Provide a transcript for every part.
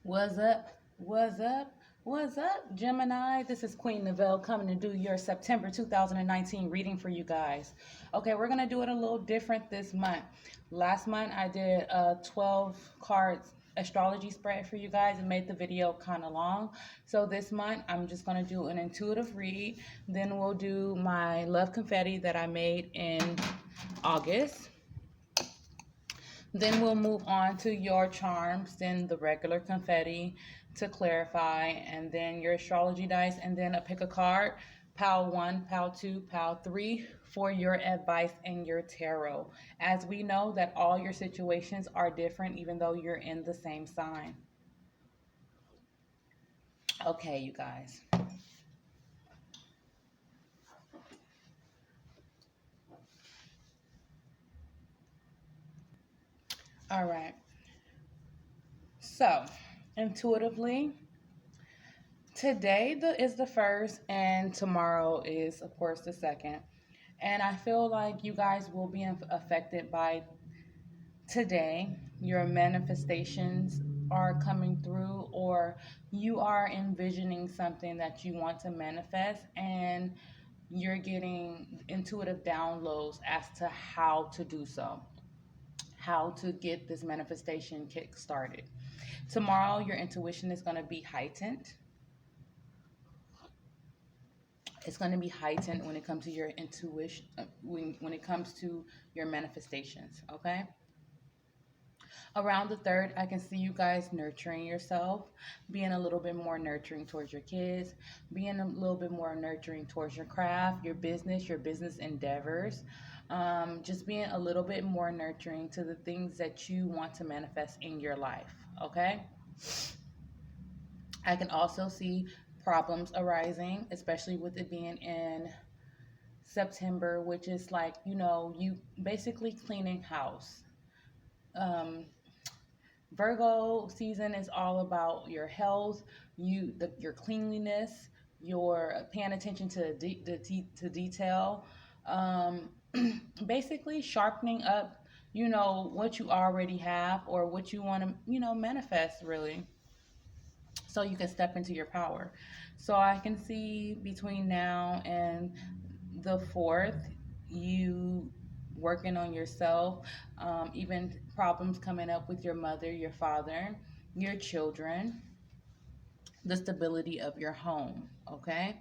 What's up? What's up? What's up, Gemini? This is Queen Novelle coming to do your September 2019 reading for you guys. Okay, we're going to do it a little different this month. Last month, I did a 12 cards astrology spread for you guys and made the video kind of long. So this month, I'm just going to do an intuitive read. Then we'll do my love confetti that I made in August. Then we'll move on to your charms, then the regular confetti to clarify, and then your astrology dice, and then a pick a card, pile 1, pile 2, pile 3 for your advice and your tarot. As we know that all your situations are different even though you're in the same sign. Okay, you guys. All right. So, intuitively, today is the first, and tomorrow is, of course, the second. And I feel like you guys will be affected by today. Your manifestations are coming through, or you are envisioning something that you want to manifest, and you're getting intuitive downloads as to how to do so, how to get this manifestation kick started. Tomorrow, your intuition is going to be heightened. It's going to be heightened when it comes to your intuition, when it comes to your manifestations, okay? Around the third, I can see you guys nurturing yourself, being a little bit more nurturing towards your kids, being a little bit more nurturing towards your craft, your business endeavors, just being a little bit more nurturing to the things that you want to manifest in your life, okay? I can also see problems arising, especially with it being in September, which is like, you basically cleaning house. Um, Virgo season is all about your health, your cleanliness, your paying attention to to detail, um, basically sharpening up, what you already have or what you want to, manifest really, so you can step into your power. So I can see between now and the fourth, you working on yourself, even problems coming up with your mother, your father, your children, the stability of your home, okay?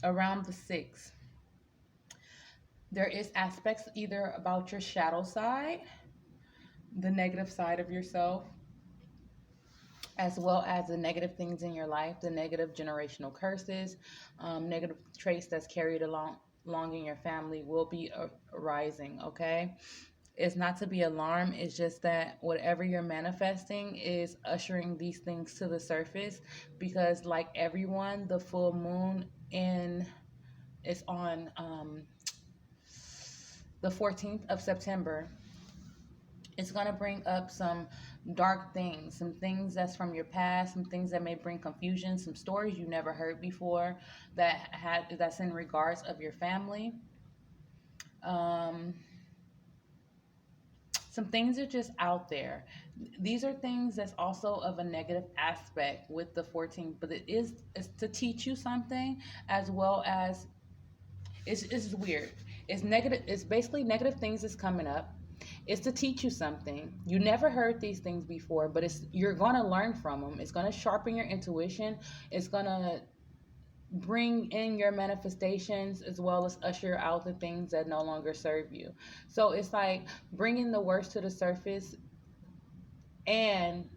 Around the sixth, there is aspects either about your shadow side, the negative side of yourself, as well as the negative things in your life, the negative generational curses, negative traits that's carried along in your family will be arising, okay? It's not to be alarmed. It's just that whatever you're manifesting is ushering these things to the surface, because like everyone, the full moon in is on the 14th of September. It's going to bring up some dark things, some things that's from your past, some things that may bring confusion, some stories you never heard before that's in regards of your family. Some things are just out there. These are things that's also of a negative aspect with the 14th, but it's to teach you something, as well as it's weird. It's negative. It's basically negative things that's coming up. It's to teach you something. You never heard these things before, but you're gonna learn from them. It's gonna sharpen your intuition. It's gonna bring in your manifestations, as well as usher out the things that no longer serve you. So it's like bringing the worst to the surface and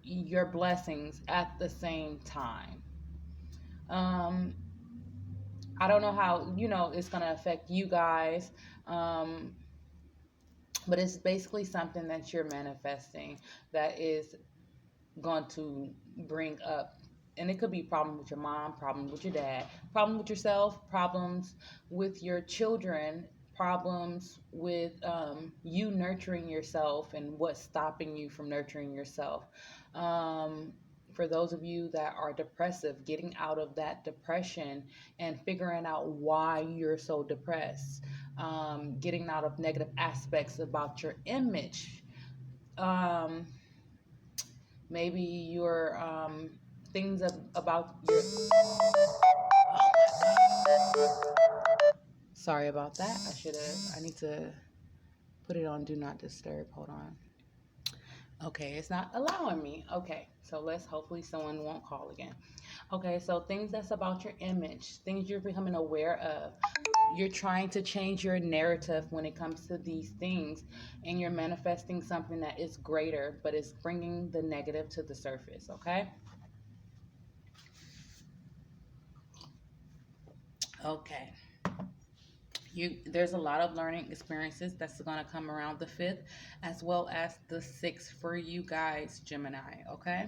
your blessings at the same time. Um, I don't know how, it's going to affect you guys. Um, but it's basically something that you're manifesting that is going to bring up, and it could be problem with your mom, problem with your dad, problem with yourself, problems with your children, problems with you nurturing yourself, and what's stopping you from nurturing yourself. For those of you that are depressive, getting out of that depression and figuring out why you're so depressed, getting out of negative aspects about your image. Um, Maybe your things about your. Sorry about that. I should have. I need to put it on do not disturb. Hold on. Okay, it's not allowing me. Okay, so let's hopefully someone won't call again. Okay, so things that's about your image, things you're becoming aware of. You're trying to change your narrative when it comes to these things, and you're manifesting something that is greater, but it's bringing the negative to the surface. Okay. Okay. There's a lot of learning experiences that's going to come around the 5th as well as the 6th for you guys, Gemini. Okay.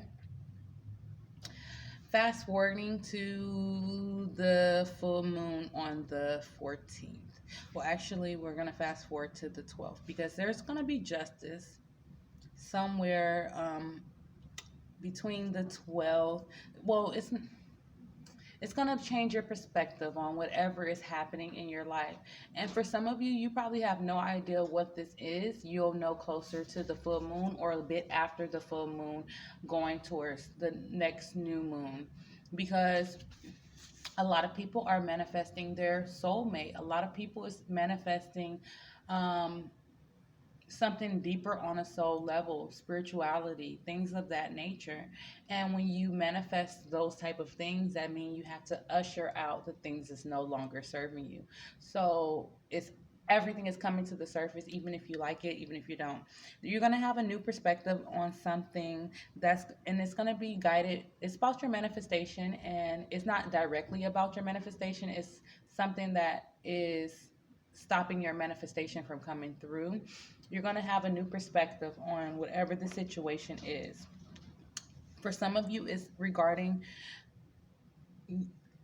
Fast forwarding to the full moon on the 14th. Well, actually, we're going to fast forward to the 12th because there's going to be justice somewhere between the 12th. Well, it's going to change your perspective on whatever is happening in your life. And for some of you, you probably have no idea what this is. You'll know closer to the full moon or a bit after the full moon, going towards the next new moon. Because a lot of people are manifesting their soulmate. A lot of people is manifesting um, something deeper on a soul level, spirituality, things of that nature. And when you manifest those type of things, that mean you have to usher out the things that's no longer serving you. So it's everything is coming to the surface, even if you like it, even if you don't. You're gonna have a new perspective on something and it's gonna be guided. It's about your manifestation, and it's not directly about your manifestation. It's something that is stopping your manifestation from coming through. You're going to have a new perspective on whatever the situation is. For some of you, it's regarding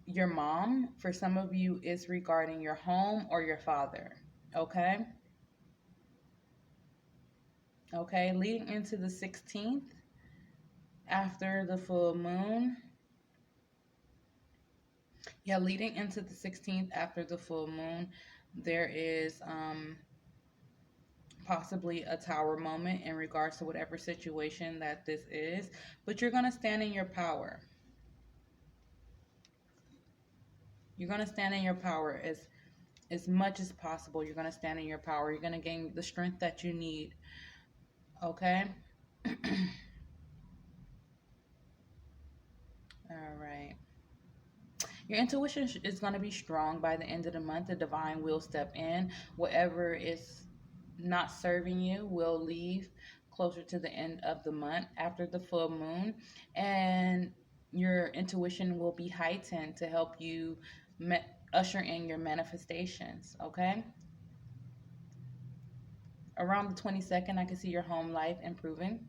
your mom. For some of you, it's regarding your home or your father. Okay? Okay, leading into the 16th after the full moon. Yeah, leading into the 16th after the full moon, there is possibly a tower moment in regards to whatever situation that this is, but you're going to stand in your power. You're going to stand in your power as much as possible. You're going to stand in your power. You're going to gain the strength that you need. Okay? All right. Your intuition is going to be strong by the end of the month. The divine will step in. Whatever is not serving you will leave closer to the end of the month after the full moon. And your intuition will be heightened to help you usher in your manifestations. Okay? Around the 22nd, I can see your home life improving.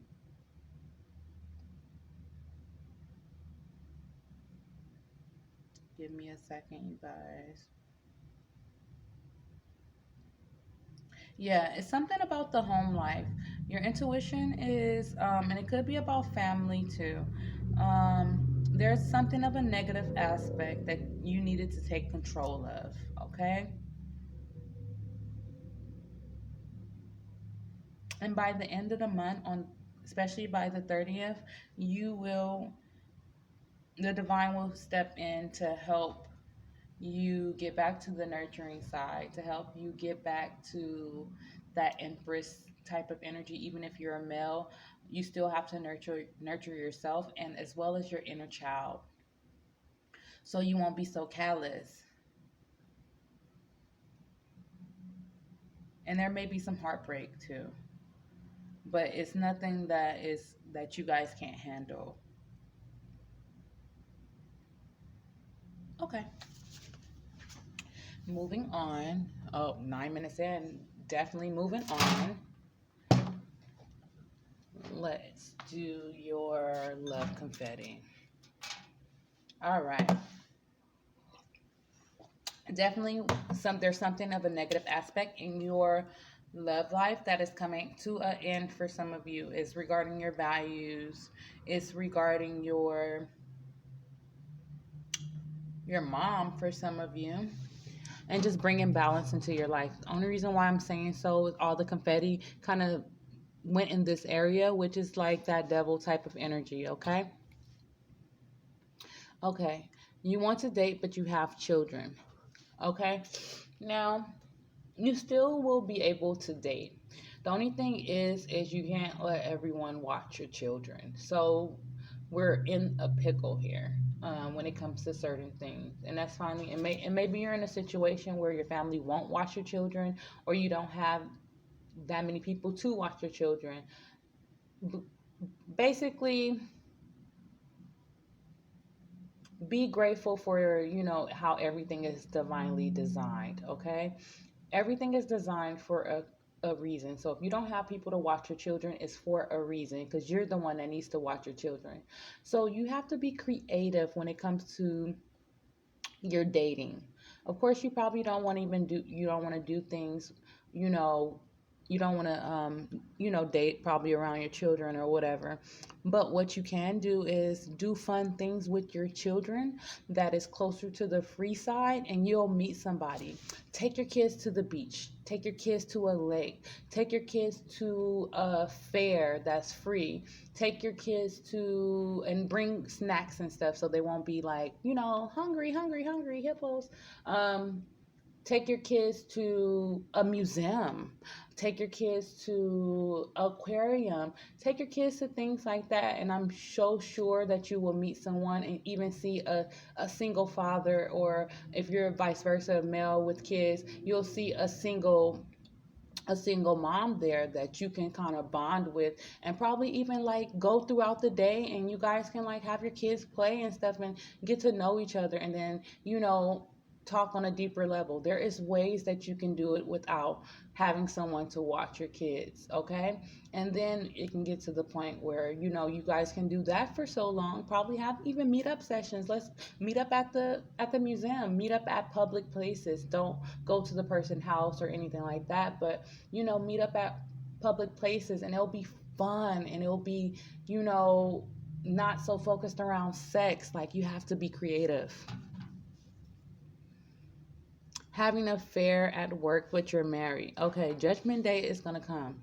Give me a second, you guys. Yeah, it's something about the home life. Your intuition is, and it could be about family too. There's something of a negative aspect that you needed to take control of, okay? And by the end of the month, especially by the 30th, you will, the divine will step in to help you get back to the nurturing side, to help you get back to that empress type of energy. Even if you're a male, you still have to nurture yourself, and as well as your inner child, so you won't be so callous. And there may be some heartbreak too, but it's nothing that you guys can't handle. Okay, moving on. Oh, 9 minutes in, definitely moving on. Let's do your love confetti. All right. Definitely there's something of a negative aspect in your love life that is coming to an end for some of you. It's regarding your values. It's regarding your mom for some of you. And just bringing balance into your life. The only reason why I'm saying so is all the confetti kind of went in this area, which is like that devil type of energy, okay? Okay. You want to date, but you have children, okay? Now, you still will be able to date. The only thing is you can't let everyone watch your children. So we're in a pickle here when it comes to certain things, and that's fine. And maybe you're in a situation where your family won't watch your children, or you don't have that many people to watch your children. Basically, be grateful for how everything is divinely designed. Okay, everything is designed for a reason. So if you don't have people to watch your children, it's for a reason, because you're the one that needs to watch your children. So you have to be creative when it comes to your dating. Of course, you probably don't want to do things, you know, you don't want to, date probably around your children or whatever. But what you can do is do fun things with your children that is closer to the free side, and you'll meet somebody. Take your kids to the beach, take your kids to a lake, take your kids to a fair that's free, take your kids to and bring snacks and stuff so they won't be like, hungry, hungry, hungry hippos. Um, Take your kids to a museum. Take your kids to aquarium. Take your kids to things like that, and I'm so sure that you will meet someone and even see a single father, or if you're vice versa, male with kids, you'll see a single mom there that you can kind of bond with, and probably even like go throughout the day, and you guys can like have your kids play and stuff and get to know each other, and then talk on a deeper level. There is ways that you can do it without having someone to watch your kids, okay? And then it can get to the point where you guys can do that for so long, probably have even meetup sessions. Let's meet up at the museum, meet up at public places. Don't go to the person's house or anything like that, but meet up at public places, and it'll be fun, and it'll be not so focused around sex. Like, you have to be creative. Having an affair at work but you're married. Okay, judgment day is gonna come.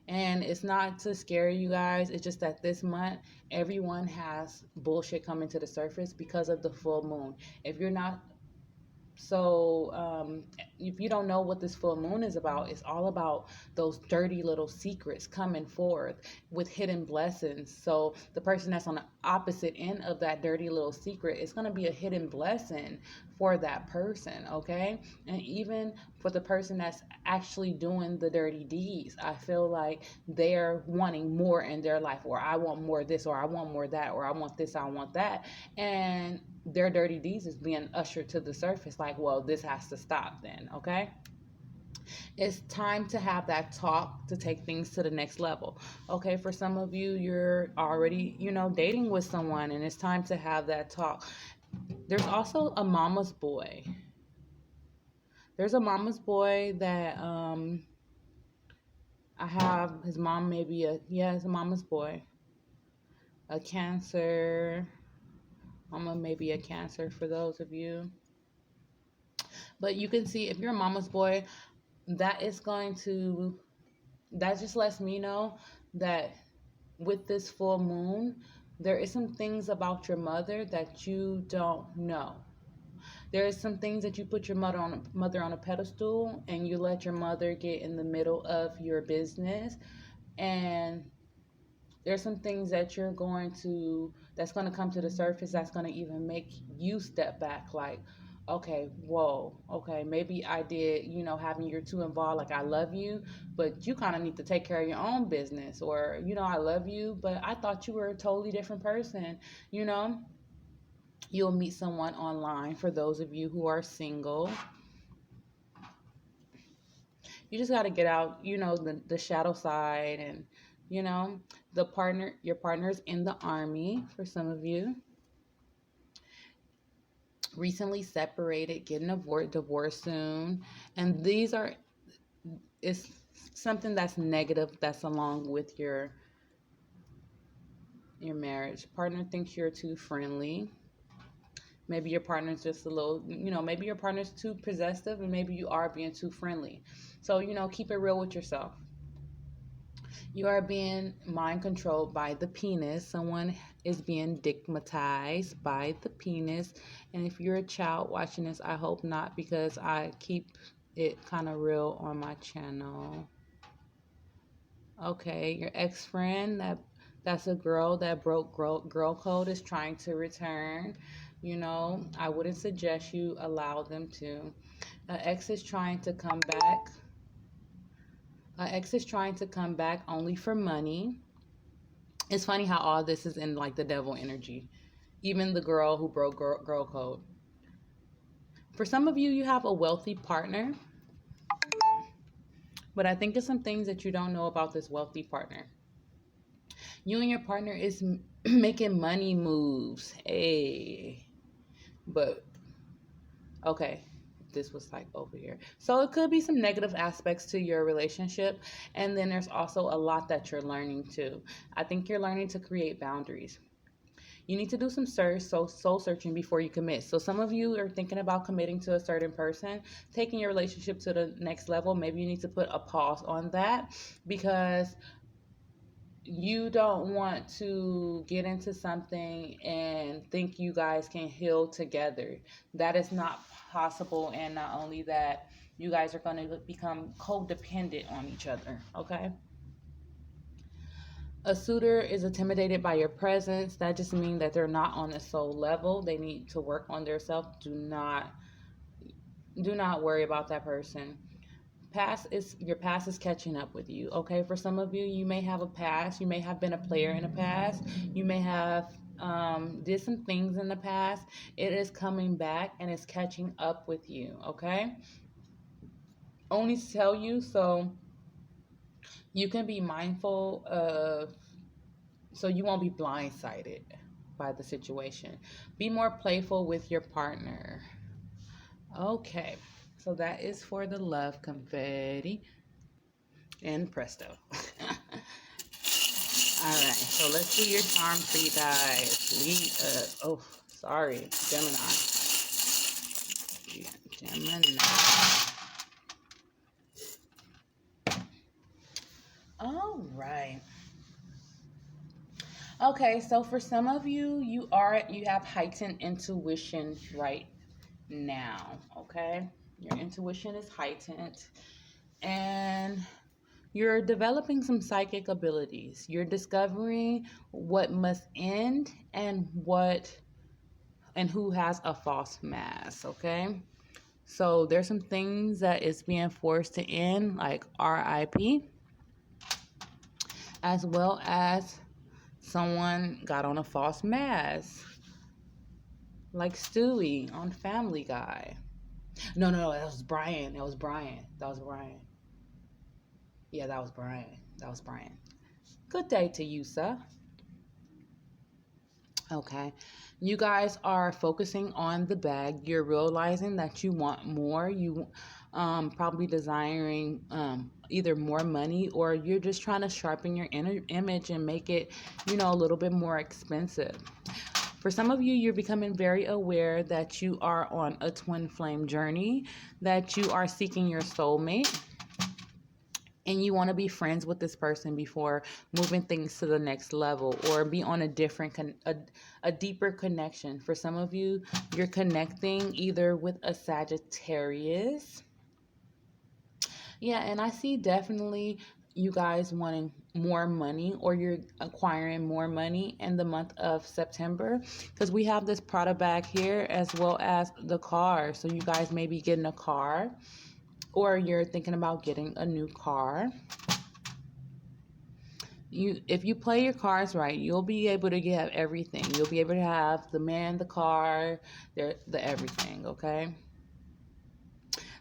And it's not to scare you guys. It's just that this month, everyone has bullshit coming to the surface because of the full moon. If you're not if you don't know what this full moon is about, it's all about those dirty little secrets coming forth with hidden blessings. So the person that's on the opposite end of that dirty little secret is going to be a hidden blessing for that person, okay? And even for the person that's actually doing the dirty deeds, I feel like they're wanting more in their life, or I want more of this, or I want more of that, or I want this, I want that. And their dirty deeds is being ushered to the surface, like, well, this has to stop then, okay? It's time to have that talk to take things to the next level. Okay, for some of you, you're already, dating with someone, and it's time to have that talk. There's also a mama's boy. There's a mama's boy that I have. His mom maybe it's a mama's boy. A Cancer. Mama may be a Cancer for those of you. But you can see, if you're a mama's boy, that is going to, that just lets me know that with this full moon, there is some things about your mother that you don't know. There is some things that you put your mother on a pedestal, and you let your mother get in the middle of your business. And there's some things that's going to come to the surface, that's going to even make you step back, like, okay, whoa, okay, maybe I did, having you too involved, like, I love you, but you kind of need to take care of your own business. Or, I love you, but I thought you were a totally different person. you know you'll meet someone online. For those of you who are single, you just got to get out, the shadow side. And your partner's in the army. For some of you, recently separated, getting divorced soon. And it's something that's negative, that's along with your marriage. Partner thinks you're too friendly. Maybe your partner's just a little, maybe your partner's too possessive, and maybe you are being too friendly. So, keep it real with yourself. You are being mind controlled by the penis. Someone is being digmatized by the penis. And if you're a child watching this, I hope not, because I keep it kind of real on my channel. Okay, your ex-friend, that's a girl that broke girl code, is trying to return. I wouldn't suggest you allow them to. An ex is trying to come back. An ex is trying to come back only for money. It's funny how all this is in like the devil energy. Even the girl who broke girl code. For some of you, you have a wealthy partner, but I think it's some things that you don't know about this wealthy partner. You and your partner is making money moves. Hey, but okay, this was like over here. So it could be some negative aspects to your relationship. And then there's also a lot that you're learning too. I think you're learning to create boundaries. You need to do some soul searching before you commit. So some of you are thinking about committing to a certain person, taking your relationship to the next level. Maybe you need to put a pause on that, because you don't want to get into something and think you guys can heal together. That is not possible. And not only that, you guys are going to become codependent on each other. Okay. A suitor is intimidated by your presence. That just means that they're not on a soul level. They need to work on themselves. Do not worry about that person. Your past is catching up with you. Okay, for some of you, you may have a past. You may have been a player in the past. You may have did some things in the past. It is coming back and it's catching up with you. Okay, only to tell you so you can be mindful of, so you won't be blindsided by the situation. Be more playful with your partner. Okay, so that is for the love confetti. And presto. All right, so let's do your charm for you guys. Sorry, Gemini. Gemini. All right. Okay, so for some of you, you have heightened intuition right now. Okay, your intuition is heightened, and you're developing some psychic abilities. You're discovering what must end and who has a false mask. Okay, so there's some things that is being forced to end, like RIP, as well as someone got on a false mask, like Stewie on Family Guy. No, that was Brian. That was Brian. Yeah, that was Brian. Good day to you, sir. Okay. You guys are focusing on the bag. You're realizing that you want more. You probably desiring either more money, or you're just trying to sharpen your inner image and make it, a little bit more expensive. For some of you, you're becoming very aware that you are on a twin flame journey, that you are seeking your soulmate, and you want to be friends with this person before moving things to the next level, or be on a deeper connection. For some of you, you're connecting either with a Sagittarius. Yeah, and I see definitely you guys wanting more money, or you're acquiring more money in the month of September, because we have this Prada bag here as well as the car. So you guys may be getting a car, or you're thinking about getting a new car. If you play your cards right, you'll be able to get everything. You'll be able to have the man, the car, the everything. Okay.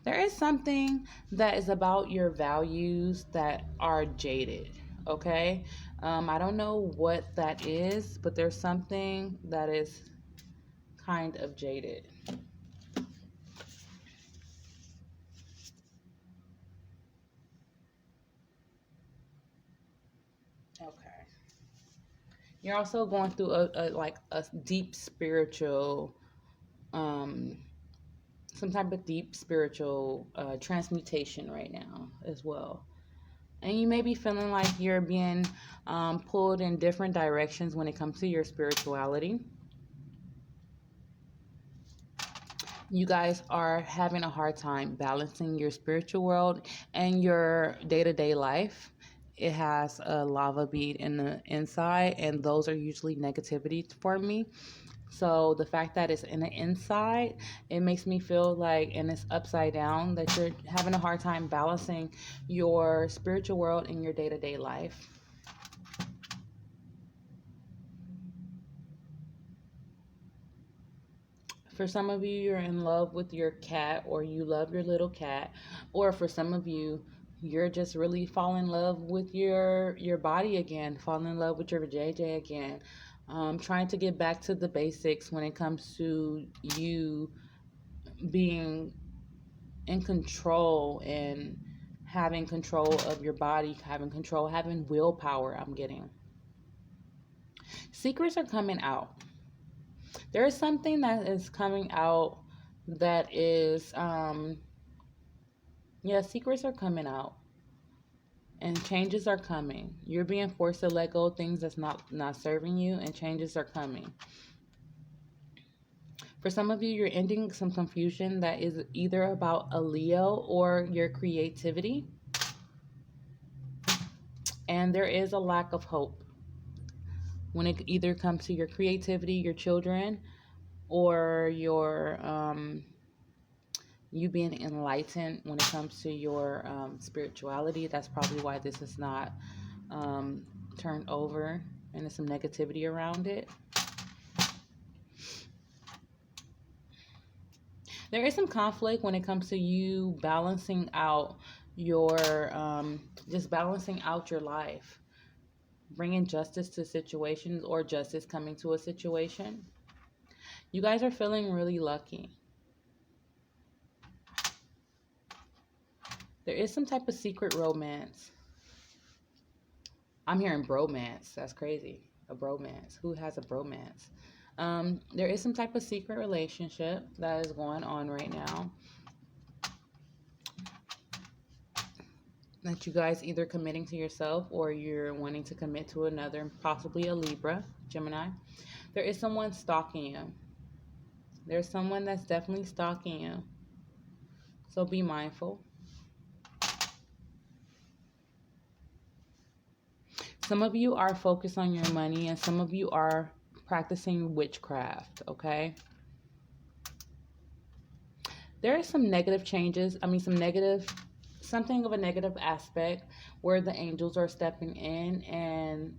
There is something that is about your values that are jaded. Okay. I don't know what that is, but there's something that is kind of jaded. Okay. You're also going through a deep spiritual, um, some type of deep spiritual transmutation right now as well. And you may be feeling like you're being pulled in different directions when it comes to your spirituality. You guys are having a hard time balancing your spiritual world and your day-to-day life. It has a lava bead in the inside, and those are usually negativity for me. So the fact that it's in the inside, it makes me feel like, and it's upside down, that you're having a hard time balancing your spiritual world in your day-to-day life. For some of you, you're in love with your cat, or you love your little cat, or for some of you, you're just really falling in love with your body again, falling in love with your JJ again, trying to get back to the basics when it comes to you being in control and having control of your body, having control, having willpower. I'm getting secrets are coming out. There is something that is coming out that is yeah, secrets are coming out and changes are coming. You're being forced to let go of things that's not serving you, and changes are coming. For some of you, you're ending some confusion that is either about a Leo or your creativity, and there is a lack of hope when it either comes to your creativity, your children, or your you being enlightened when it comes to your spirituality. That's probably why this is not um, turned over, and there's some negativity around it. There is some conflict when it comes to you balancing out your just balancing out your life, bringing justice to situations, or justice coming to a situation. You guys are feeling really lucky. There is some type of secret romance. I'm hearing bromance. That's crazy. A bromance. Who has a bromance? There is some type of secret relationship that is going on right now, that you guys either committing to yourself or you're wanting to commit to another, possibly a Libra, Gemini. There is someone stalking you. There's someone that's definitely stalking you. So be mindful. Some of you are focused on your money, and some of you are practicing witchcraft, okay? There are some negative changes. I mean, something of a negative aspect where the angels are stepping in, and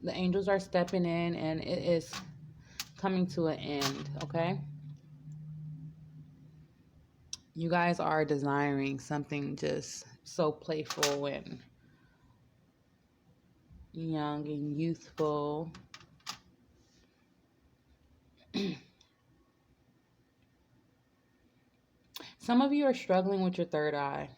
the angels are stepping in, and it is coming to an end, okay? You guys are desiring something just so playful and young and youthful. Some of you are struggling with your third eye.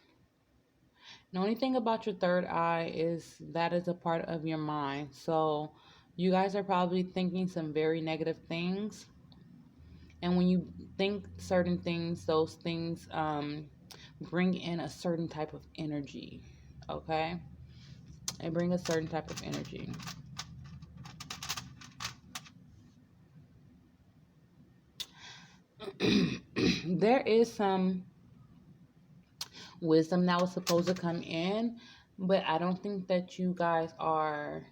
The only thing about your third eye is that is a part of your mind. So you guys are probably thinking some very negative things. And when you think certain things, those things bring in a certain type of energy. Okay? They bring a certain type of energy. There is some wisdom that was supposed to come in, but I don't think that you guys are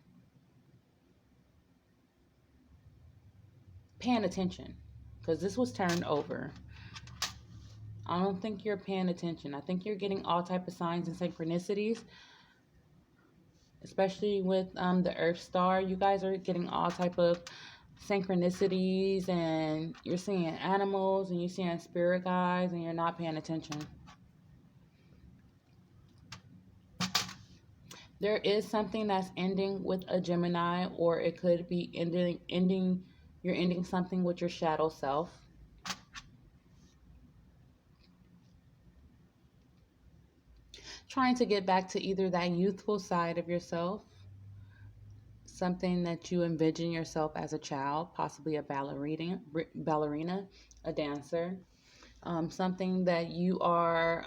paying attention, because this was turned over. I don't think you're paying attention. I think you're getting all type of signs and synchronicities, especially with the Earth Star. You guys are getting all type of synchronicities, and you're seeing animals, and you're seeing spirit guides, and you're not paying attention. There is something that's ending with a Gemini, or it could be you're ending something with your shadow self. Trying to get back to either that youthful side of yourself, something that you envision yourself as a child, possibly a ballerina, a dancer, something that you are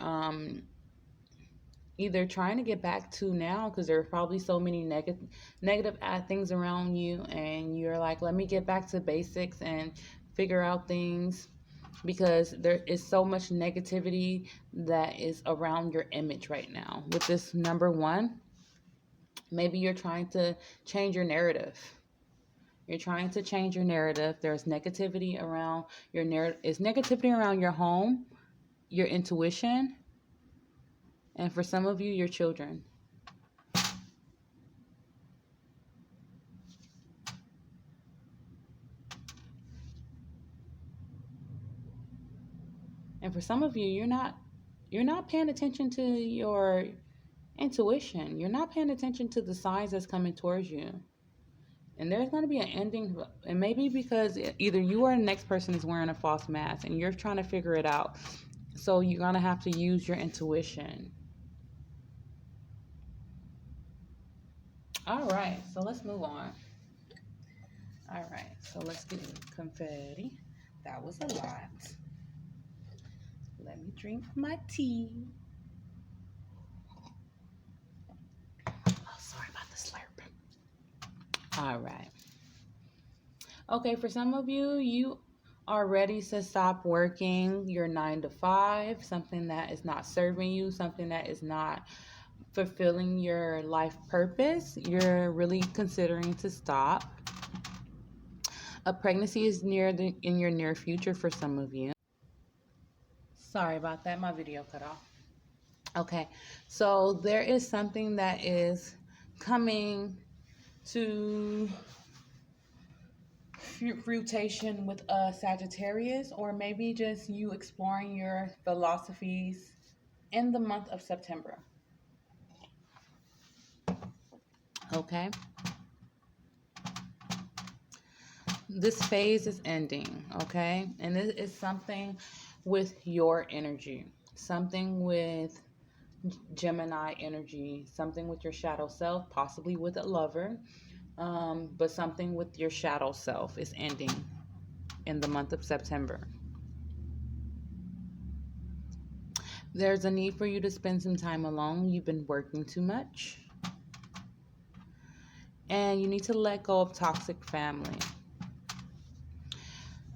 either trying to get back to now because there are probably so many negative things around you, and you're like, let me get back to basics and figure out things, because there is so much negativity that is around your image right now. With this number one, maybe you're trying to change your narrative. You're trying to change your narrative. There's negativity around your narrative. It's negativity around your home, your intuition, and for some of you, your children. And for some of you, you're not paying attention to your intuition. You're not paying attention to the signs that's coming towards you. And there's going to be an ending, and maybe because either you or the next person is wearing a false mask and you're trying to figure it out. So you're going to have to use your intuition. All right, so let's move on. All right, so let's get confetti. That was a lot. Let me drink my tea. Oh, sorry about the slurp. All right. Okay, for some of you, you are ready to stop working your 9 to 5, something that is not serving you, something that is not fulfilling your life purpose. You're really considering to stop. A pregnancy is in your near future for some of you. Sorry about that, my video cut off. Okay, so there is something that is coming to fruition with a Sagittarius, or maybe just you exploring your philosophies in the month of September. Okay, this phase is ending. Okay, and it is something with your energy, something with Gemini energy, something with your shadow self, possibly with a lover, but something with your shadow self is ending in the month of September. There's a need for you to spend some time alone. You've been working too much. And you need to let go of toxic family.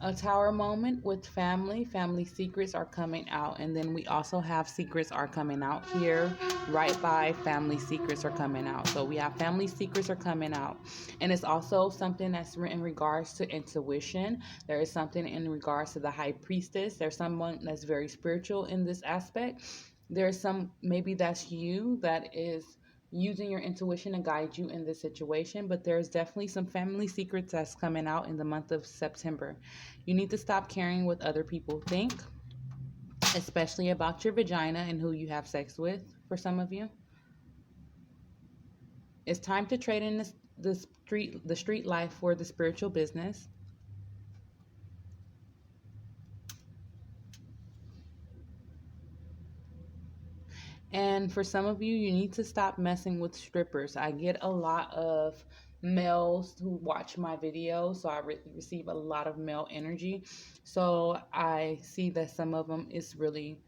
A tower moment with family. Family secrets are coming out. And then we also have secrets are coming out here. Right by family secrets are coming out. So we have family secrets are coming out. And it's also something that's in regards to intuition. There is something in regards to the high priestess. There's someone that's very spiritual in this aspect. There's some, maybe that's you that is using your intuition to guide you in this situation, but there's definitely some family secrets that's coming out in the month of September. You need to stop caring what other people think, especially about your vagina and who you have sex with. For some of you, it's time to trade in the street life for the spiritual business. And for some of you, you need to stop messing with strippers. I get a lot of males who watch my videos, so I receive a lot of male energy. So I see that some of them is really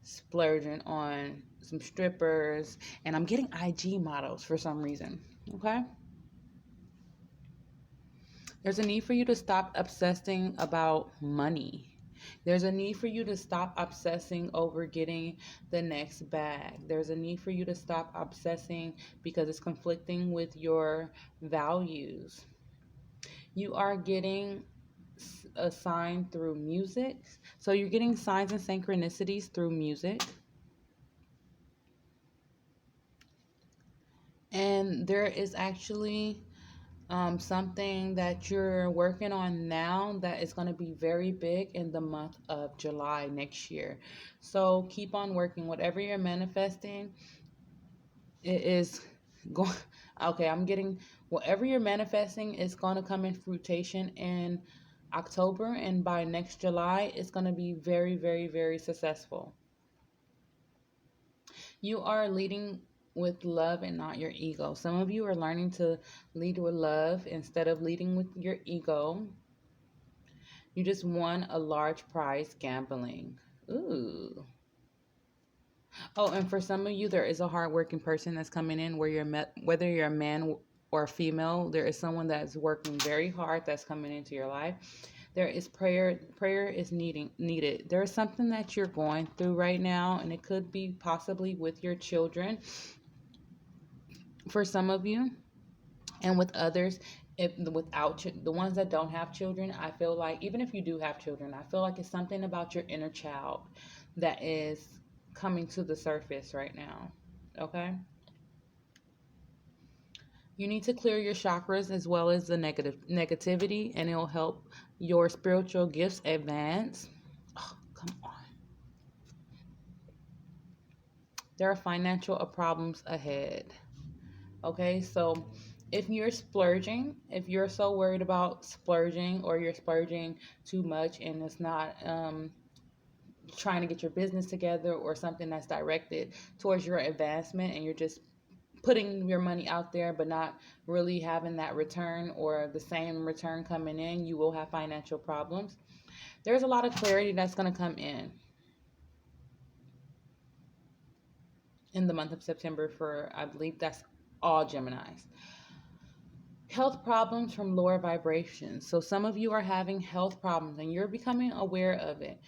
splurging on some strippers, and I'm getting IG models for some reason. Okay? There's a need for you to stop obsessing about money. There's a need for you to stop obsessing over getting the next bag. There's a need for you to stop obsessing because it's conflicting with your values. You are getting a sign through music. So you're getting signs and synchronicities through music. And there is actually something that you're working on now that is going to be very big in the month of July next year. So keep on working. Whatever you're manifesting, it is going. Okay, I'm getting whatever you're manifesting is going to come in fruition in October, and by next July, it's going to be very, very, very successful. You are leading with love and not your ego. Some of you are learning to lead with love instead of leading with your ego. You just won a large prize gambling. Ooh. Oh, and for some of you, there is a hardworking person that's coming in where whether you're a man or a female, there is someone that's working very hard that's coming into your life. There is prayer. Prayer is needed. There is something that you're going through right now, and it could be possibly with your children for some of you, and with others. If the ones that don't have children, I feel like even if you do have children, I feel like it's something about your inner child that is coming to the surface right now. Okay, you need to clear your chakras as well as the negativity, and it'll help your spiritual gifts advance. Oh, come on. There are financial problems ahead. Okay, so if you're so worried about splurging, or you're splurging too much and it's not trying to get your business together, or something that's directed towards your advancement, and you're just putting your money out there but not really having that return or the same return coming in, you will have financial problems. There's a lot of clarity that's going to come in the month of September for, I believe that's all Geminis. Health problems from lower vibrations. So some of you are having health problems and you're becoming aware of it.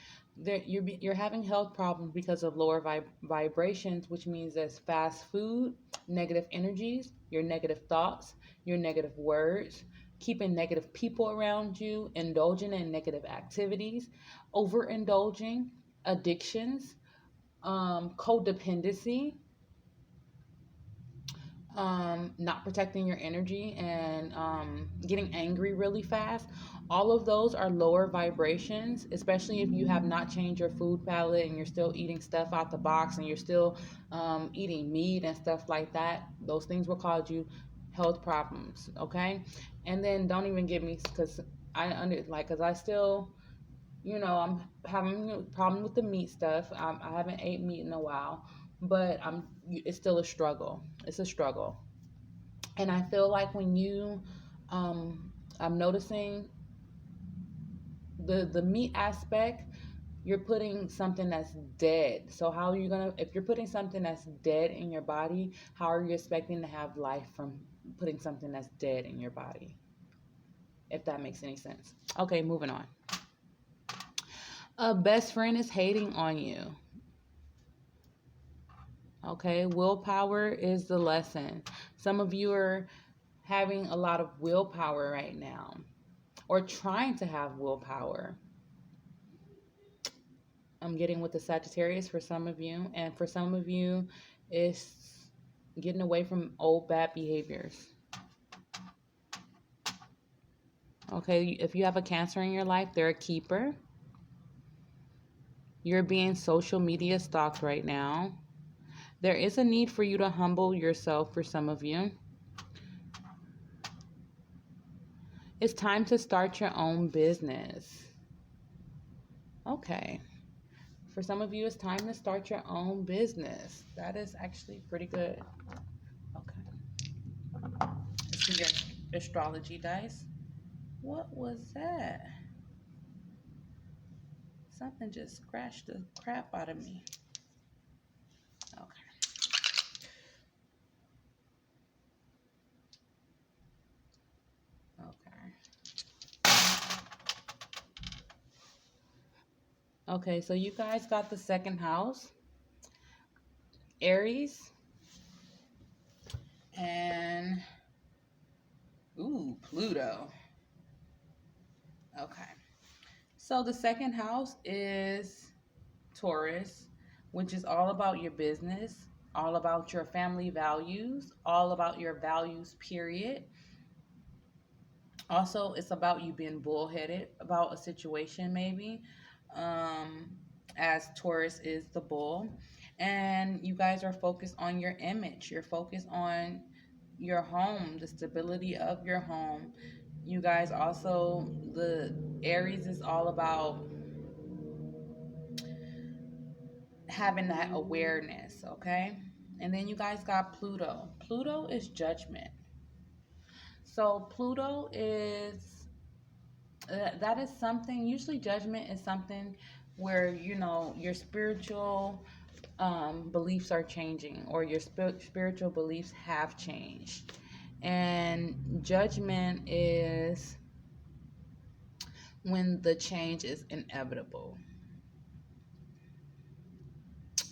You're having health problems because of lower vibrations, which means there's fast food, negative energies, your negative thoughts, your negative words, keeping negative people around you, indulging in negative activities, overindulging, addictions, codependency, not protecting your energy, and getting angry really fast. All of those are lower vibrations, especially if you have not changed your food palette and you're still eating stuff out the box and you're still eating meat and stuff like that. Those things will cause you health problems, okay? And then don't even get me, because because I still, I'm having a problem with the meat stuff. I haven't ate meat in a while, but it's still a struggle. It's a struggle. And I feel like when um, I'm noticing the meat aspect, you're putting something that's dead. So how are you gonna, if you're putting something that's dead in your body, how are you expecting to have life from putting something that's dead in your body? If that makes any sense. Okay, moving on. A best friend is hating on you. Okay, willpower is the lesson. Some of you are having a lot of willpower right now, or trying to have willpower. I'm getting with the Sagittarius for some of you, and for some of you, it's getting away from old bad behaviors. Okay, if you have a Cancer in your life, they're a keeper. You're being social media stalked right now. There is a need for you to humble yourself for some of you. It's time to start your own business. Okay. For some of you, it's time to start your own business. That is actually pretty good. Okay. Let's see your astrology dice. What was that? Something just scratched the crap out of me. Okay. Okay. Okay, so you guys got the second house, Aries, and Pluto. Okay. So the second house is Taurus, which is all about your business, all about your family values, all about your values, period. Also, it's about you being bullheaded about a situation, maybe, um, as Taurus is the bull. And you guys are focused on your image, you're focused on your home, the stability of your home. You guys also, the Aries is all about having that awareness, okay? And then you guys got Pluto. Pluto is judgment. So Pluto is that is something, usually judgment is something where, your spiritual beliefs are changing, or your spiritual beliefs have changed. And judgment is when the change is inevitable.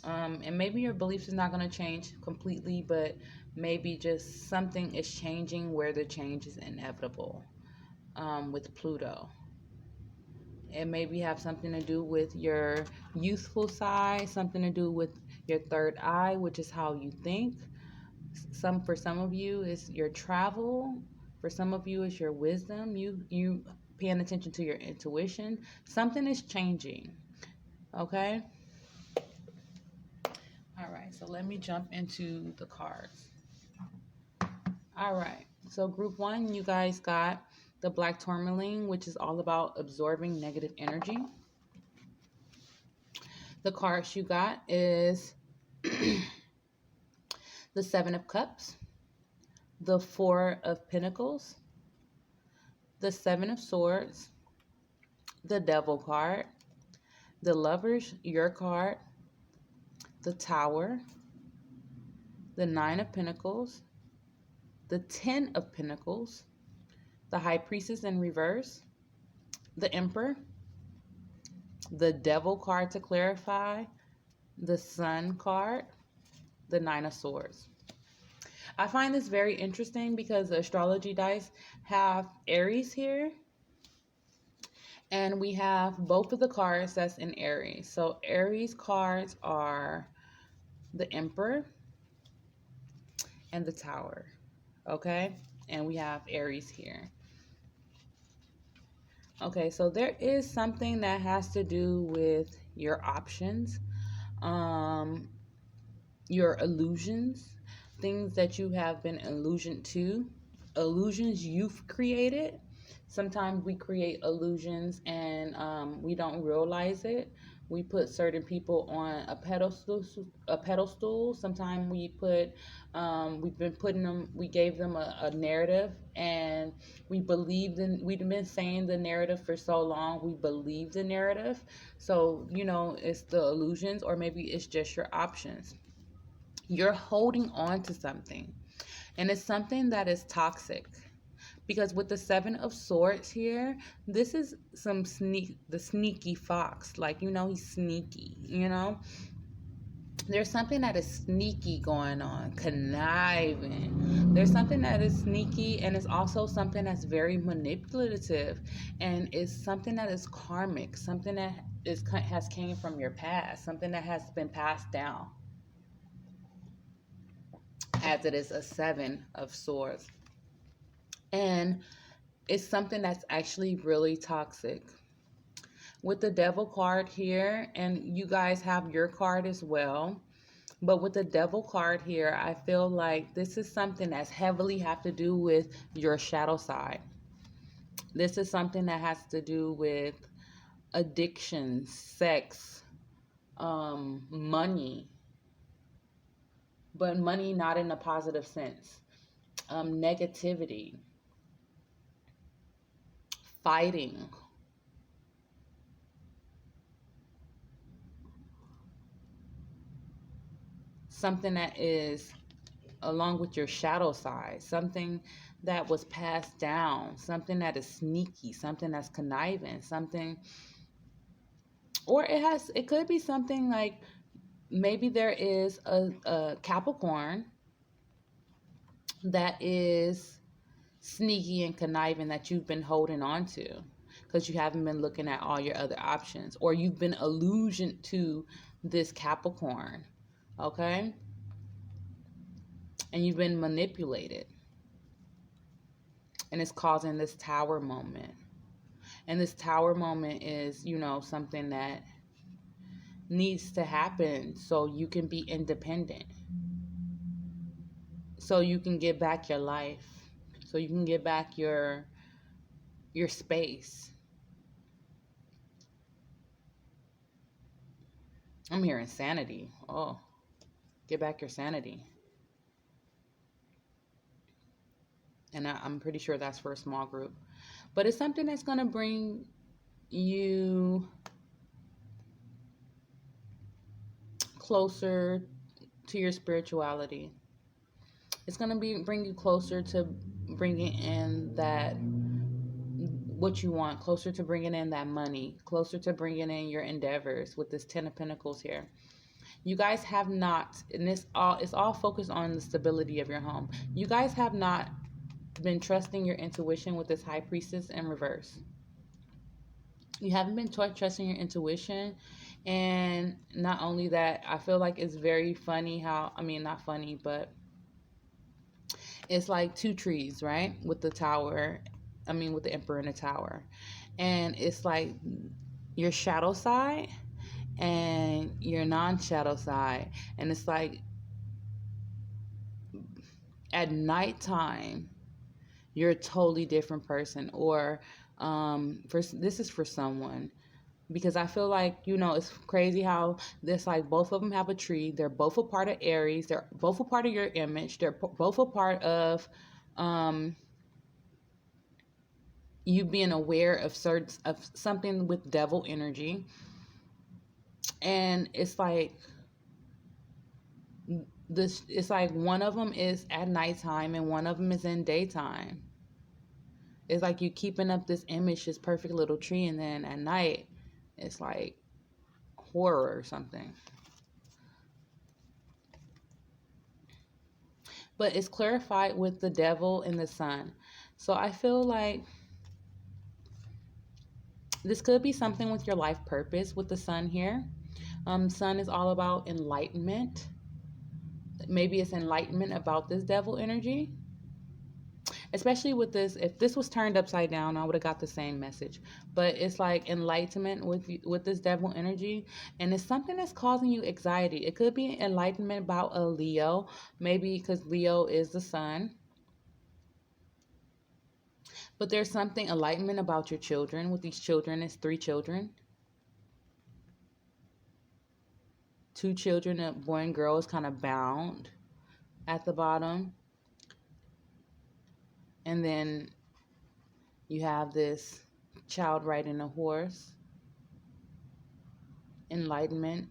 And maybe your beliefs is not going to change completely, but maybe just something is changing where the change is inevitable. With Pluto, it maybe have something to do with your youthful side, something to do with your third eye, which is how you think. For some of you is your travel. For some of you is your wisdom. You paying attention to your intuition. Something is changing. Okay. All right. So let me jump into the cards. All right. So group one, you guys got the black tourmaline, which is all about absorbing negative energy. The cards you got is the Seven of Cups, the Four of Pentacles, the Seven of Swords, the Devil card, the Lovers, your card, the Tower, the Nine of Pentacles, the Ten of Pentacles, the High Priestess in reverse, the Emperor, the Devil card to clarify, the Sun card, the Nine of Swords. I find this very interesting because the astrology dice have Aries here, and we have both of the cards that's in Aries. So Aries cards are the Emperor and the Tower, okay? And we have Aries here. Okay, so there is something that has to do with your options, um, your illusions, things that you have been illusioned to, illusions you've created. Sometimes we create illusions and we don't realize it. We put certain people on a pedestal. Sometimes we've been putting them. We gave them a narrative, and we believed in. We've been saying the narrative for so long. We believe the narrative. So it's the illusions, or maybe it's just your options. You're holding on to something, and it's something that is toxic. Because with the Seven of Swords here, this is the sneaky fox. Like, he's sneaky, There's something that is sneaky going on, conniving. There's something that is sneaky, and it's also something that's very manipulative, and it's something that is karmic, something that has came from your past, something that has been passed down, as it is a Seven of Swords. And it's something that's actually really toxic. With the Devil card here, and you guys have your card as well, but with the Devil card here, I feel like this is something that's heavily have to do with your shadow side. This is something that has to do with addiction, sex, money, but money not in a positive sense, negativity, fighting, something that is along with your shadow side, something that was passed down, something that is sneaky, something that's conniving, something, or it could be something like maybe there is a Capricorn that is sneaky and conniving that you've been holding on to because you haven't been looking at all your other options, or you've been illusioned to this Capricorn, okay? And you've been manipulated, and it's causing this Tower moment. And this Tower moment is, something that needs to happen so you can be independent, so you can get back your life, so you can get back your space. I'm hearing sanity. Oh, get back your sanity. And I'm pretty sure that's for a small group. But it's something that's going to bring you closer to your spirituality. It's going to bring you closer to bringing in that what you want, closer to bringing in that money, closer to bringing in your endeavors with this 10 of Pentacles here. You guys have not, and it's all focused on the stability of your home. You guys have not been trusting your intuition with this High Priestess in reverse. You haven't been trusting your intuition. And not only that, I feel like it's very funny how, I mean, not funny, but it's like two trees, right? With the tower, I mean, with the Emperor in the tower. And it's like your shadow side and your non-shadow side. And it's like at nighttime, you're a totally different person. Or this is for someone. Because I feel like, you know, it's crazy how this, like, both of them have a tree. They're both a part of Aries. They're both a part of your image. They're both a part of you being aware of something with devil energy. And it's like it's like one of them is at nighttime and one of them is in daytime. It's like you keeping up this image, this perfect little tree, and then at night it's like horror or something. But it's clarified with the devil and the sun. So I feel like this could be something with your life purpose with the sun here. Sun is all about enlightenment. Maybe it's enlightenment about this devil energy. Especially with this, if this was turned upside down, I would have got the same message. But it's like enlightenment with this devil energy. And it's something that's causing you anxiety. It could be enlightenment about a Leo. Maybe because Leo is the sun. But there's something enlightenment about your children. With these children, it's 3 children. 2 children, a boy and girl, is kind of bound at the bottom. And then you have this child riding a horse. Enlightenment.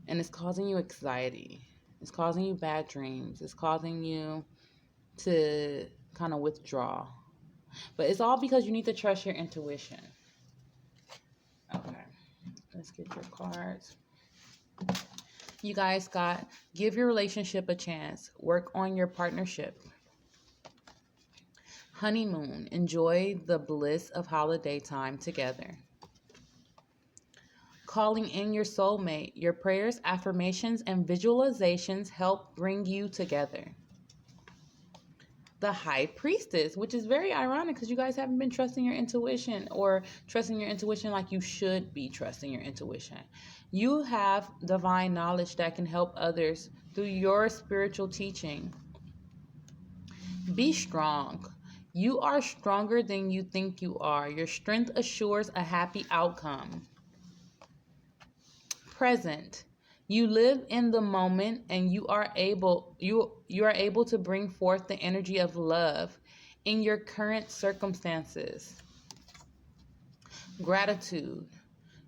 And it's causing you anxiety. It's causing you bad dreams. It's causing you to kind of withdraw. But it's all because you need to trust your intuition. Okay. Let's get your cards. You guys got give your relationship a chance. Work on your partnership. Honeymoon. Enjoy the bliss of holiday time together. Calling in your soulmate. Your prayers, affirmations, and visualizations help bring you together. The High Priestess, which is very ironic because you guys haven't been trusting your intuition or trusting your intuition like you should be trusting your intuition. You have divine knowledge that can help others through your spiritual teaching. Be strong. You are stronger than you think you are. Your strength assures a happy outcome. Present. You live in the moment and you are able to bring forth the energy of love in your current circumstances. Gratitude.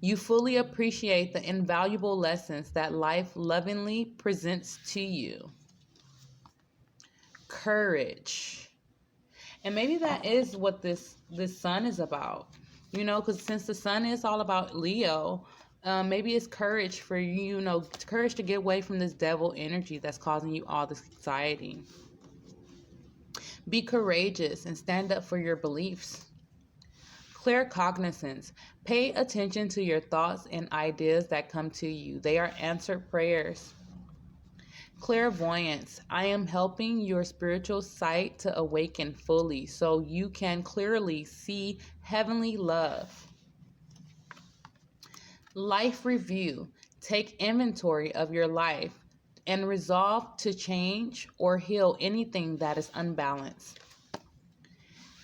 You fully appreciate the invaluable lessons that life lovingly presents to you. Courage. And maybe that is what this sun is about. You know, because since the sun is all about Leo, maybe it's courage for you, courage to get away from this devil energy that's causing you all this anxiety. Be courageous and stand up for your beliefs. Clear cognizance. Pay attention to your thoughts and ideas that come to you. They are answered prayers. Clairvoyance. I am helping your spiritual sight to awaken fully so you can clearly see heavenly love. Life review. Take inventory of your life and resolve to change or heal anything that is unbalanced.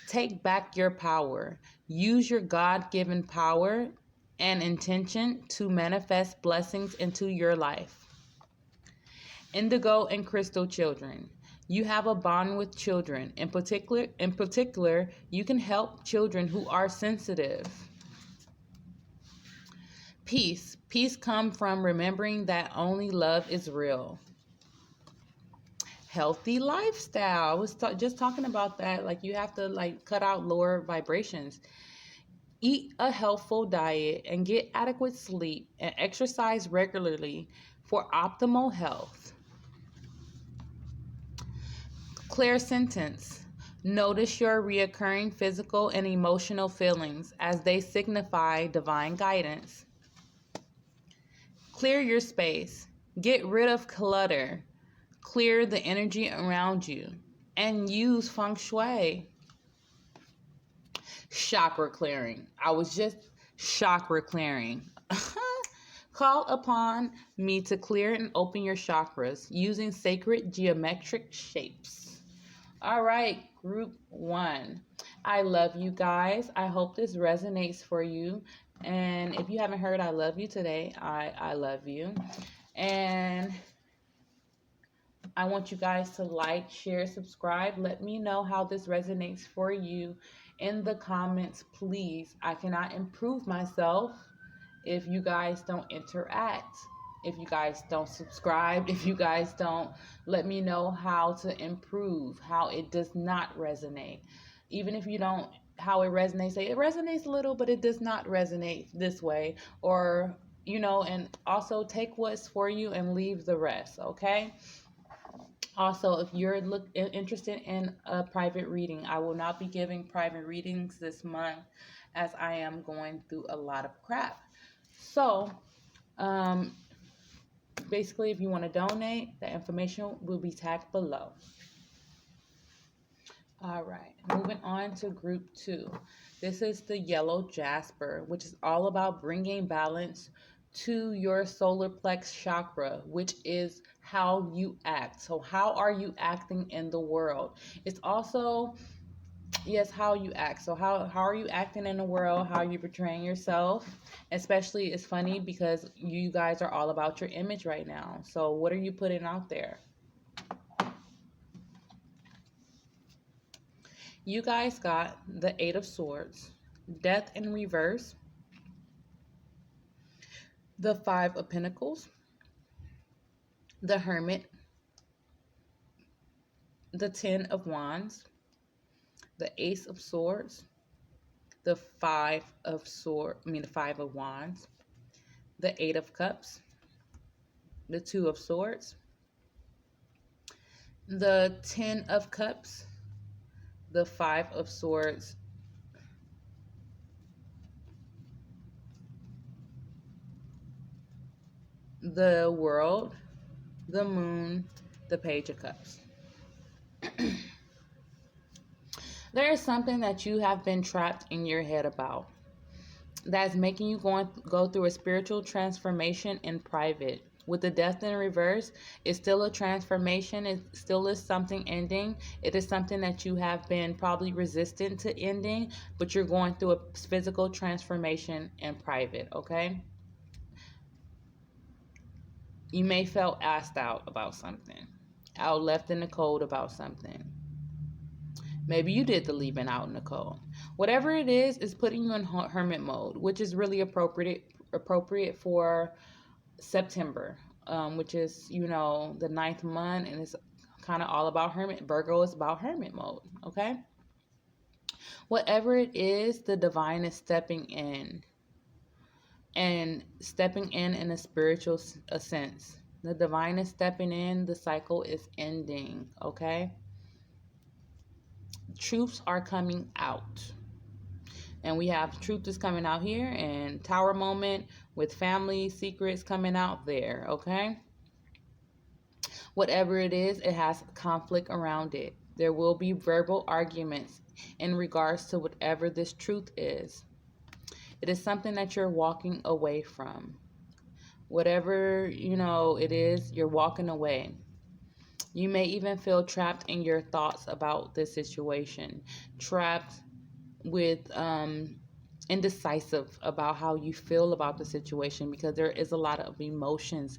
Take back your power. Use your God-given power and intention to manifest blessings into your life. Indigo and crystal children. You have a bond with children. In particular, you can help children who are sensitive. Peace. Peace comes from remembering that only love is real. Healthy lifestyle. I was just talking about that. Like you have to like cut out lower vibrations. Eat a healthful diet and get adequate sleep and exercise regularly for optimal health. Clear sentence. Notice your reoccurring physical and emotional feelings as they signify divine guidance. Clear your space. Get rid of clutter. Clear the energy around you. And use feng shui. Chakra clearing. I was just chakra clearing. Call upon me to clear and open your chakras using sacred geometric shapes. All right, group 1. I love you guys. I hope this resonates for you. And if you haven't heard I love you today, I love you. And I want you guys to like, share, subscribe. Let me know how this resonates for you in the comments, please. I cannot improve myself if you guys don't interact, if you guys don't subscribe, if you guys don't let me know how to improve, how it does not resonate. Even if you don't, how it resonates, say it resonates a little, but it does not resonate this way. Or, and also take what's for you and leave the rest, okay? Also, if you're interested in a private reading, I will not be giving private readings this month as I am going through a lot of crap. So, basically, if you want to donate, the information will be tagged below. All right, moving on to group 2. This is the yellow jasper, which is all about bringing balance to your solar plex chakra, which is how you act. So how are you acting in the world? It's also, yes, how you act. So how are you acting in the world? How are you portraying yourself? Especially, it's funny because you guys are all about your image right now. So what are you putting out there? You guys got the 8 of Swords, Death in reverse, the 5 of Pentacles, the Hermit, the 10 of Wands, the Ace of Swords, the 5 of Wands, the 8 of Cups, the 2 of Swords, the 10 of Cups, the 5 of Swords, the World, the Moon, the Page of Cups. There is something that you have been trapped in your head about that's making you go through a spiritual transformation in private. With the Death in reverse, it's still a transformation. It still is something ending. It is something that you have been probably resistant to ending, but you're going through a physical transformation in private, okay? You may felt asked out about something, out left in the cold about something. Maybe you did the leaving out in the cold. Whatever it is putting you in hermit mode, which is really appropriate for September, which is, the 9th month, and it's kind of all about hermit. Virgo is about hermit mode, okay? Whatever it is, the divine is stepping in, and stepping in a spiritual sense. The divine is stepping in, the cycle is ending, okay? Truths are coming out. And we have truth is coming out here, and tower moment with family secrets coming out there, okay? Whatever it is, it has conflict around it. There will be verbal arguments in regards to whatever this truth is. It is something that you're walking away from. Whatever, it is, you're walking away. You may even feel trapped in your thoughts about this situation. Trapped with indecisive about how you feel about the situation, because there is a lot of emotions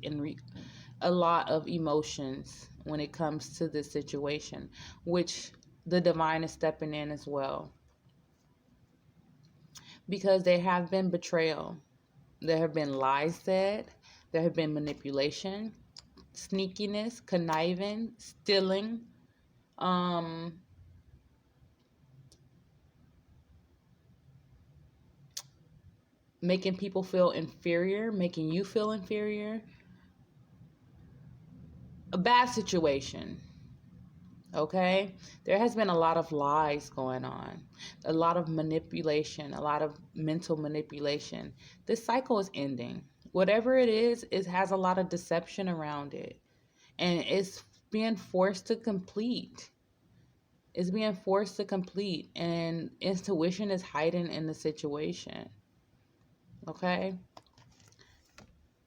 when it comes to this situation, which the divine is stepping in as well, because there have been betrayal. There have been lies said. There have been manipulation, sneakiness, conniving, stealing, um, making people feel inferior, making you feel inferior. A bad situation. Okay, there has been a lot of lies going on, a lot of manipulation, a lot of mental manipulation. This cycle is ending. Whatever it is, it has a lot of deception around it, and it's being forced to complete. It's being forced to complete, and intuition is hiding in the situation. Okay,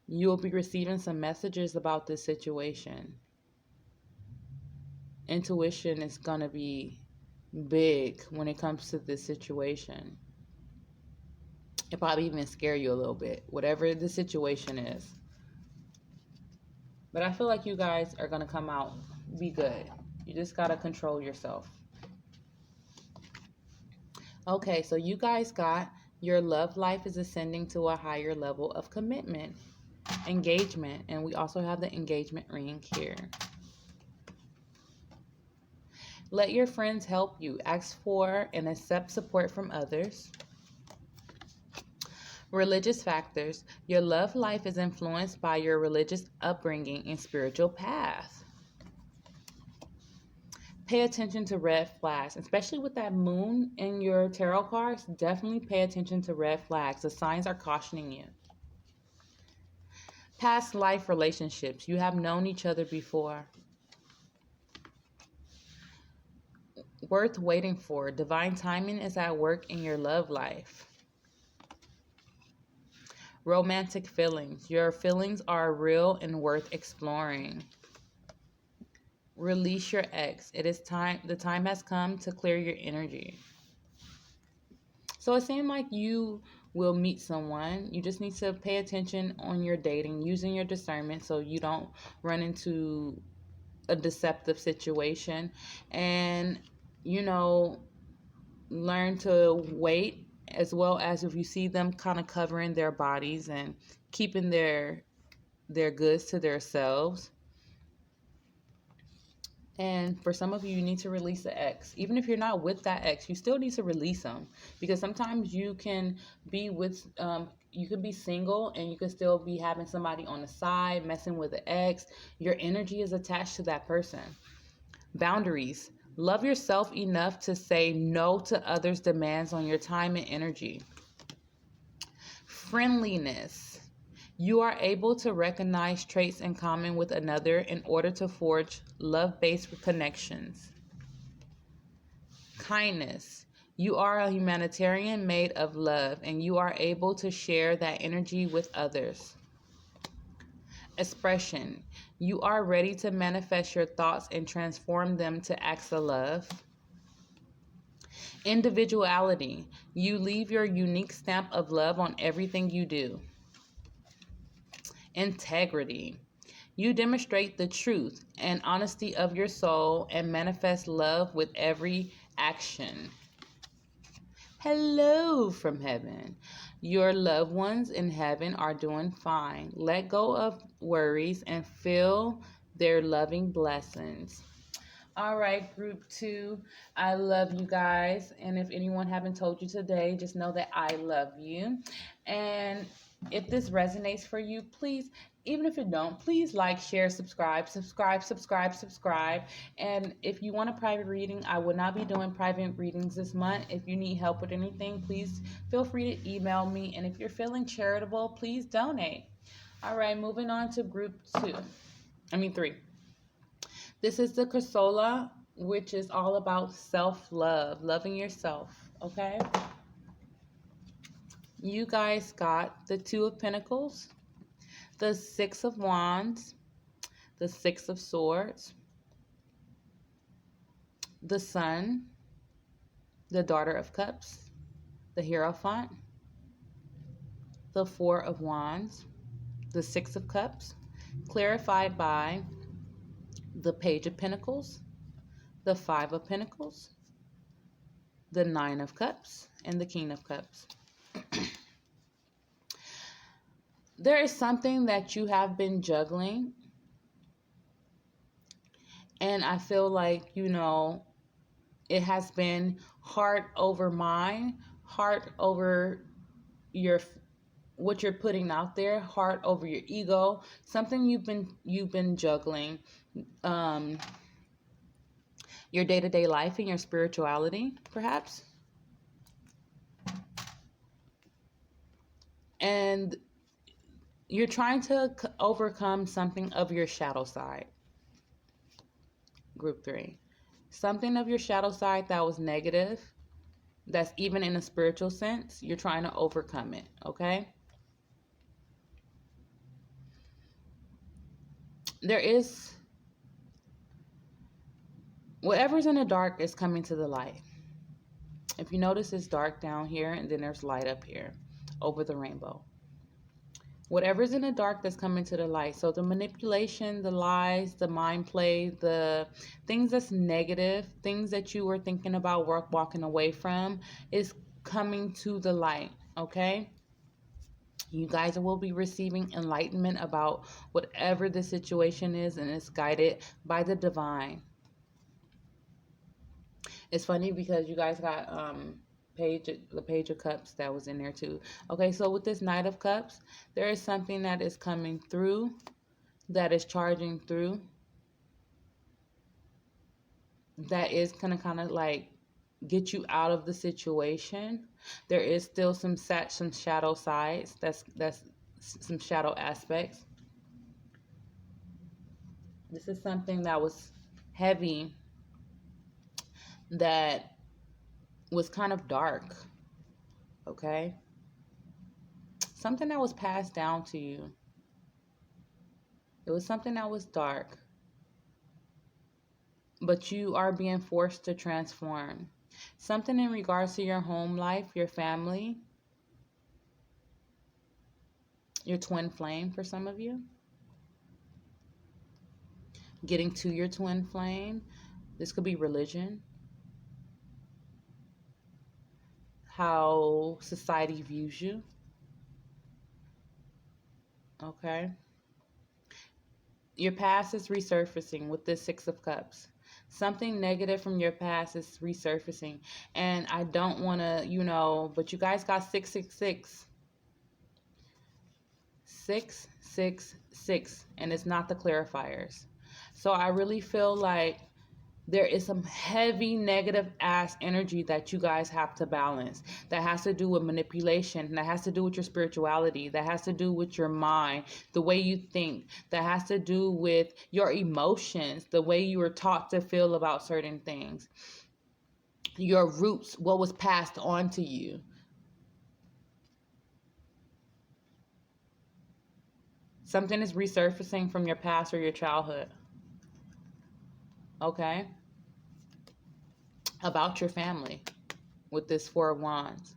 you will be receiving some messages about this situation. Intuition is going to be big when it comes to this situation. It probably even scare you a little bit, whatever the situation is. But I feel like you guys are going to come out, be good. You just got to control yourself. Okay, so you guys got your love life is ascending to a higher level of commitment, engagement, and we also have the engagement ring here. Let your friends help you. Ask for and accept support from others. Religious factors. Your love life is influenced by your religious upbringing and spiritual path. Pay attention to red flags, especially with that moon in your tarot cards. Definitely pay attention to red flags. The signs are cautioning you. Past life relationships. You have known each other before. Worth waiting for. Divine timing is at work in your love life. Romantic feelings. Your feelings are real and worth exploring. Release your ex. It is time. The time has come to clear your energy. So it seems like you will meet someone. You just need to pay attention on your dating, using your discernment so you don't run into a deceptive situation. And, you know, learn to wait, as well as if you see them kind of covering their bodies and keeping their goods to themselves. And for some of you, you need to release the ex. Even if you're not with that ex, you still need to release them, because sometimes you can be with, you could be single and you could still be having somebody on the side, messing with the ex. Your energy is attached to that person. Boundaries. Love yourself enough to say no to others' demands on your time and energy. Friendliness. You are able to recognize traits in common with another in order to forge love-based connections. Kindness. You are a humanitarian made of love, and you are able to share that energy with others. Expression. You are ready to manifest your thoughts and transform them to acts of love. Individuality. You leave your unique stamp of love on everything you do. Integrity. You demonstrate the truth and honesty of your soul and manifest love with every action. Hello from heaven. Your loved ones in heaven are doing fine. Let go of worries and feel their loving blessings. All right, group 2. I love you guys. And if anyone haven't told you today, just know that I love you. And if this resonates for you, please, even if it don't, please like, share, subscribe. And if you want a private reading, I will not be doing private readings this month. If you need help with anything, please feel free to email me. And if you're feeling charitable, please donate. All right, moving on to group 3. This is the Crasola, which is all about self-love, loving yourself, okay? You guys got the 2 of Pentacles, the 6 of Wands, the 6 of Swords, the Sun, the Daughter of Cups, the Hierophant, the 4 of Wands, the 6 of Cups, clarified by the Page of Pentacles, the 5 of Pentacles, the 9 of Cups, and the King of Cups. there is something that you have been juggling, and I feel like, it has been heart over mind, heart over your what you're putting out there, heart over your ego, something you've been juggling, um your day-to-day life and your spirituality, perhaps. And you're trying to overcome something of your shadow side. Group 3. Something of your shadow side that was negative, that's even in a spiritual sense, you're trying to overcome it, okay? There is whatever's in the dark is coming to the light. If you notice, it's dark down here and then there's light up here over the rainbow. Whatever's in the dark that's coming to the light. So the manipulation, the lies, the mind play, the things that's negative, things that you were thinking about walking away from, is coming to the light, okay? You guys will be receiving enlightenment about whatever the situation is, and it's guided by the divine. It's funny because you guys got the Page of Cups that was in there too. Okay, so with this Knight of Cups, there is something that is coming through, that is charging through, that is gonna kind of like get you out of the situation. There is still some shadow sides. That's some shadow aspects. This is something that was heavy, that was kind of dark, okay? Something that was passed down to you. It was something that was dark, but you are being forced to transform. Something in regards to your home life, your family, your twin flame for some of you. Getting to your twin flame. This could be religion. How society views you. Okay. Your past is resurfacing with this Six of Cups. Something negative from your past is resurfacing. And I don't want to, but you guys got 666. 666. And it's not the clarifiers. So I really feel like there is some heavy negative ass energy that you guys have to balance, that has to do with manipulation, that has to do with your spirituality, that has to do with your mind, the way you think, that has to do with your emotions, the way you were taught to feel about certain things, your roots, what was passed on to you. Something is resurfacing from your past or your childhood. Okay? About your family with this Four of Wands.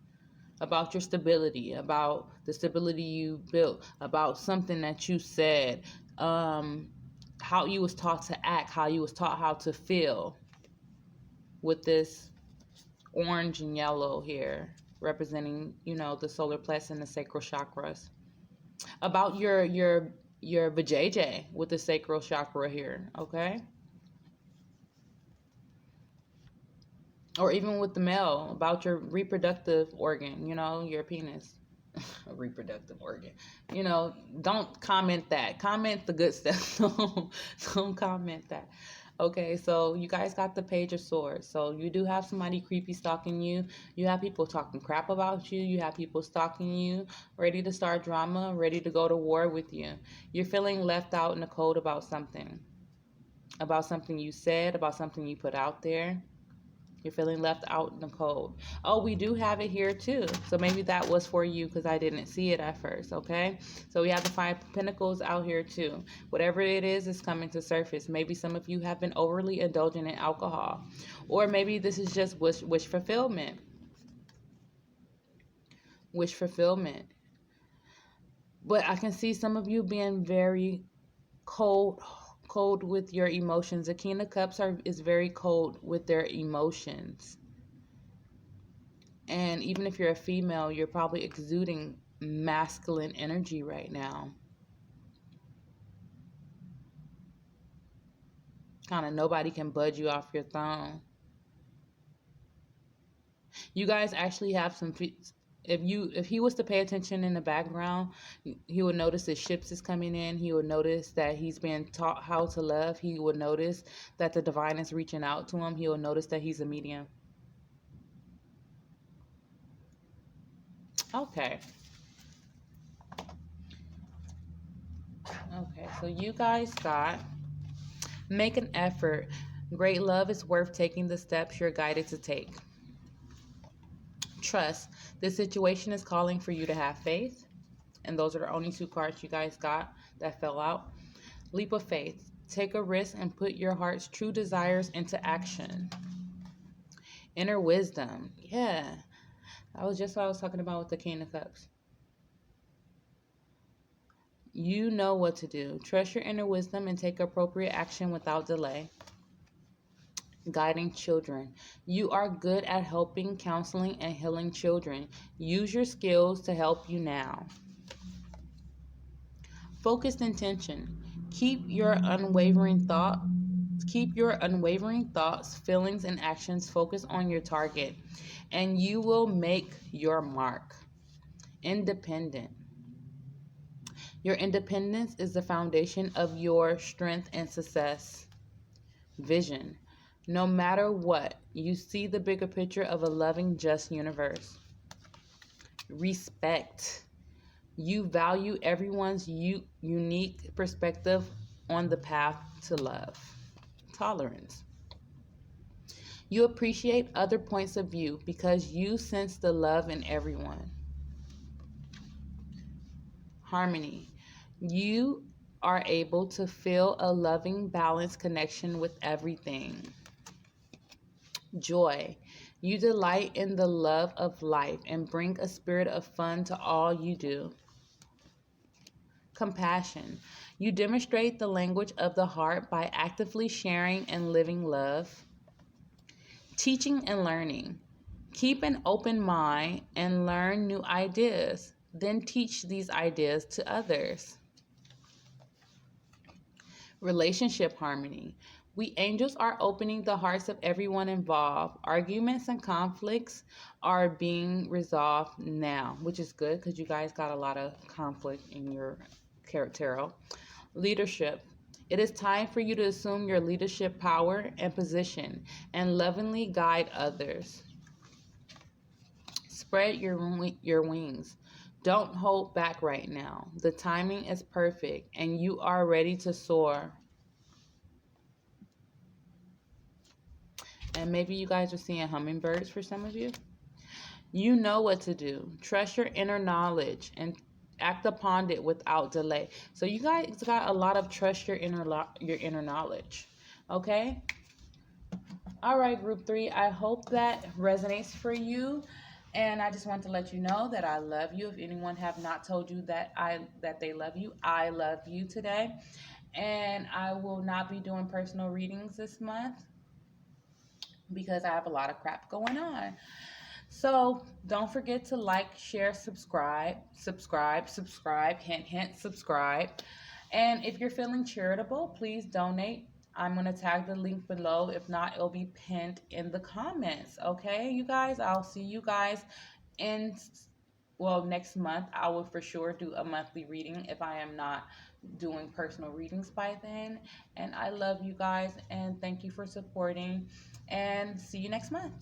About your stability, about the stability you built, about something that you said, how you was taught to act, how you was taught how to feel, with this orange and yellow here representing, the solar plexus and the sacral chakras. About your vajayjay with the sacral chakra here, okay? Or even with the male, about your reproductive organ, your penis. A reproductive organ. Don't comment that. Comment the good stuff. Don't comment that. Okay, so you guys got the Page of Swords. So you do have somebody creepy stalking you. You have people talking crap about you. You have people stalking you, ready to start drama, ready to go to war with you. You're feeling left out in the cold about something you said, about something you put out there. You're feeling left out in the cold. Oh, we do have it here too. So maybe that was for you because I didn't see it at first, okay? So we have the Five of Pentacles out here too. Whatever it is coming to surface. Maybe some of you have been overly indulgent in alcohol. Or maybe this is just wish fulfillment. Wish fulfillment. But I can see some of you being very cold with your emotions. The King of Cups is very cold with their emotions. And even if you're a female, you're probably exuding masculine energy right now. Kind of nobody can budge you off your throne. You guys actually have some. If he was to pay attention in the background, he would notice that ships is coming in. He would notice that he's being taught how to love. He would notice that the divine is reaching out to him. He will notice that he's a medium. Okay. Okay. So you guys got make an effort. Great love is worth taking the steps you're guided to take. Trust. This situation is calling for you to have faith. And those are the only two cards you guys got that fell out. Leap of faith. Take a risk and put your heart's true desires into action. Inner wisdom. Yeah. That was just what I was talking about with the King of Cups. You know what to do. Trust your inner wisdom and take appropriate action without delay. Guiding children. You are good at helping, counseling, and healing children. Use your skills to help you now. Focused intention. Keep your unwavering thoughts, feelings, and actions focused on your target, and you will make your mark. Independent. Your independence is the foundation of your strength and success. Vision. No matter what, you see the bigger picture of a loving, just universe. Respect. You value everyone's unique perspective on the path to love. Tolerance. You appreciate other points of view because you sense the love in everyone. Harmony. You are able to feel a loving, balanced connection with everything. Joy. You delight in the love of life and bring a spirit of fun to all you do. Compassion. You demonstrate the language of the heart by actively sharing and living love. Teaching and learning. Keep an open mind and learn new ideas. Then teach these ideas to others. Relationship harmony. We angels are opening the hearts of everyone involved. Arguments and conflicts are being resolved now, which is good because you guys got a lot of conflict in your tarot. Leadership. It is time for you to assume your leadership power and position and lovingly guide others. Spread your wings. Don't hold back right now. The timing is perfect and you are ready to soar. And maybe you guys are seeing hummingbirds for some of you. You know what to do. Trust your inner knowledge and act upon it without delay. So you guys got a lot of trust your inner knowledge. Okay? All right, group 3. I hope that resonates for you. And I just want to let you know that I love you. If anyone have not told you that they love you, I love you today. And I will not be doing personal readings this month because I have a lot of crap going on. So don't forget to like, share, subscribe, hint, hint, subscribe. And if you're feeling charitable, please donate. I'm going to tag the link below. If not, it'll be pinned in the comments. Okay, you guys, I'll see you guys in, next month. I will for sure do a monthly reading if I am not doing personal readings by then. And I love you guys and thank you for supporting and see you next month.